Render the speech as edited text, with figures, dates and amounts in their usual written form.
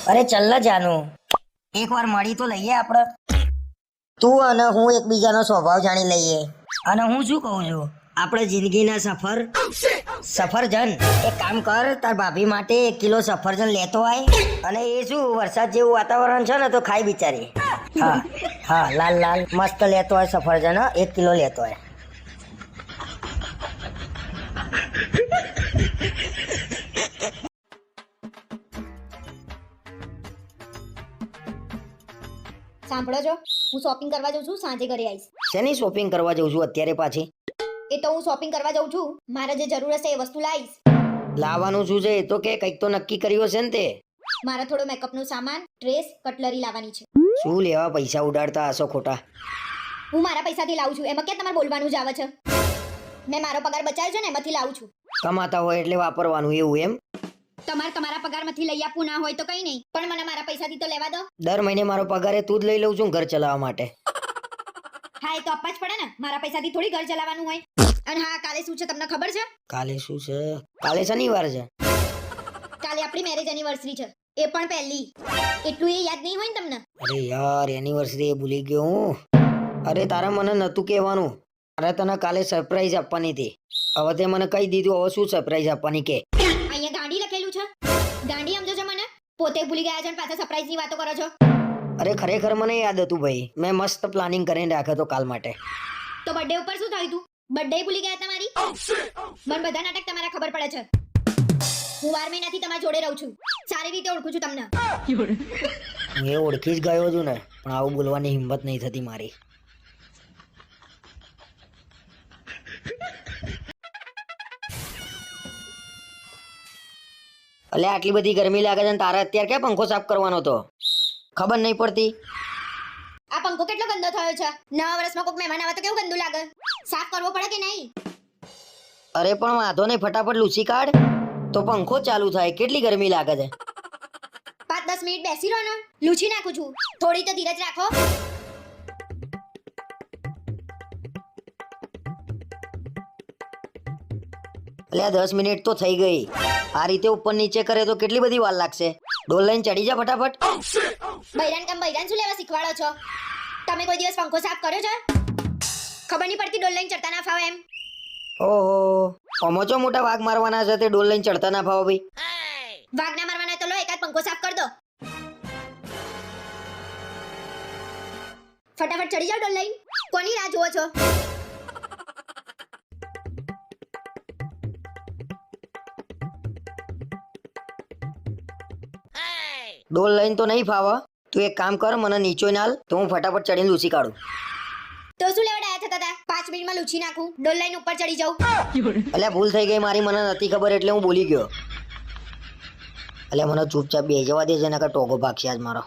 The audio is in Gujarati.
અરે ચલ ને જાનું, એક વાર મળી તો લઈએ આપણે. તું અને હું એકબીજાનો સ્વભાવ જાણી લઈએ. અને હું શું કહું છું, આપણે જિંદગીના સફરજન એક કામ કર, તાર ભાભી માટે 1 કિલો સફરજન લેતો આય. અને એ શું વરસાદ જેવું વાતાવરણ છે ને તો ખાઈ બિચારી. હા હા, લાલ લાલ મસ્ત લેતો હોય સફરજન, 1 કિલો લેતો હોય. સાંભળો છો, હું શોપિંગ કરવા જઉં છું, સાંજે ઘરે આવીશ. શેની શોપિંગ કરવા જઉં છું અત્યારે પાછી? એ તો હું શોપિંગ કરવા જઉં છું, મારે જે જરૂર હશે એ વસ્તુ લાવીશ. લાવવાનું શું છે એ તો કે, કંઈક તો નક્કી કર્યું હશે ને તે. મારે થોડો મેકઅપનું સામાન, ડ્રેસ, કટલરી લાવવાની છે. શું લેવા પૈસા ઉડાડતા હશો ખોટા? હું મારા પૈસાથી લાવું છું, એમાં ક્યાં તમારે બોલવાનું જ આવે છે? મેં મારો પગાર બચાવ્યો છે ને એમાંથી લાવું છું. કમાતા હોય એટલે વાપરવાનું એવું એમ? તમારે તમારા પગારમાંથી લઈ આપવું ના હોય તો કઈ નહીં, પણ મને મારા પૈસાથી તો લેવા દો. દર મહિને મારો પગાર તું જ લઈ લઉં છું ઘર ચલાવવા માટે. હા, એ તો આપવા જ પડે ને, મારા પૈસાથી થોડી ઘર ચલાવવાનું હોય. અને હા, કાલે શું છે તમને ખબર છે? કાલે શું છે? કાલે શનિવાર છે. કાલે આપણી મેરેજ એનિવર્સરી છે, એ પણ પહેલી. એટલું એ યાદ નહીં હોય ને તમને? અરે યાર, એનિવર્સરી એ ભૂલી ગયો હું. અરે તારા મને નતું કહેવાનું, અરે તને કાલે સરપ્રાઈઝ આપવાની હતી. હવે તે મને કહી દીધું, હવે શું સરપ્રાઈઝ આપવાની કે? અહીંયા ગાંડી લખેલું છે. ગાંડી સમજો છો મને? પોતે ભૂલી ગયા છો અને પાછા સરપ્રાઈઝની વાતો કરો છો. અરે ખરેખર મને યાદ હતું ભાઈ, મેં મસ્ત પ્લાનિંગ કરીને રાખ્યો તો કાલ માટે. તો બર્થડે ઉપર શું થયું તું? બર્થડે ભૂલી ગયા તમારી? મને બધા નાટક તમારા ખબર પડે છે. હું 12 મહિનાથી તમારા જોડે રહું છું, સારી રીતે ઓળખું છું તમને. હું એ ઓળખી જ ગયો છું ને, પણ આવું બોલવાની હિંમત નહીં થતી મારી. અલે આટલી બધી ગરમી લાગે છે ને તારે અત્યારે ક્યાં પંખો સાફ કરવાનો તો? ખબર નહીં પડતી? આ પંખો કેટલો ગંદો થયો છે. નવા વર્ષમાં કોઈક મહેમાન આવે તો કેવું ગંદુ લાગે. સાફ કરવો પડે કે નહીં? અરે પણ વાંધો નહીં, ફટાફટ લૂસી કાઢ તો પંખો ચાલુ થાય. કેટલી ગરમી લાગે છે. 5-10 મિનિટ બેસી રહો ને, લૂછી નાખું છું. થોડી તો ધીરજ રાખો. એટલે 10 મિનિટ તો થઈ ગઈ. આ રીતે ઉપર નીચે કરે તો કેટલી બધી વાર લાગશે. ડોલ લઈને ચડી જા ફટાફટ. બૈરાન કામ બૈરાન શું લેવા શીખવાડો છો? તમે કોઈ દિવસ પંખો સાફ કર્યો છે? ખબર નહીં પડતી ડોલ લઈને ચડતા ના ફાવે એમ? ઓહો, પમોચો મોટા વાઘ મારવાના છે તે ડોલ લઈને ચડતા ના ફાવો ભાઈ. વાઘ ના મારવાના તો લો, એકાદ પંખો સાફ કર દો. ફટાફટ ચડી જાઓ ડોલ લઈને. કોની રાહ જુઓ છો? ડોલ લઈને તો નહીં ફાવા. તું એક કામ કર, મને નીચો નાલ તો હું ફટાફટ ચડીને લૂસી કાઢું. તો શું લેવડાયા થતા હતા? 5 મિનિટમાં લૂછી નાખું, ડોલ લઈને ઉપર ચડી જાઉં. એટલે ભૂલ થઈ ગઈ મારી, મને નથી ખબર એટલે હું બોલી ગયો. એટલે મને ચૂપચાપ બેસી જવા દેજે, નકર ટોગો ભાગશે આજ મારો.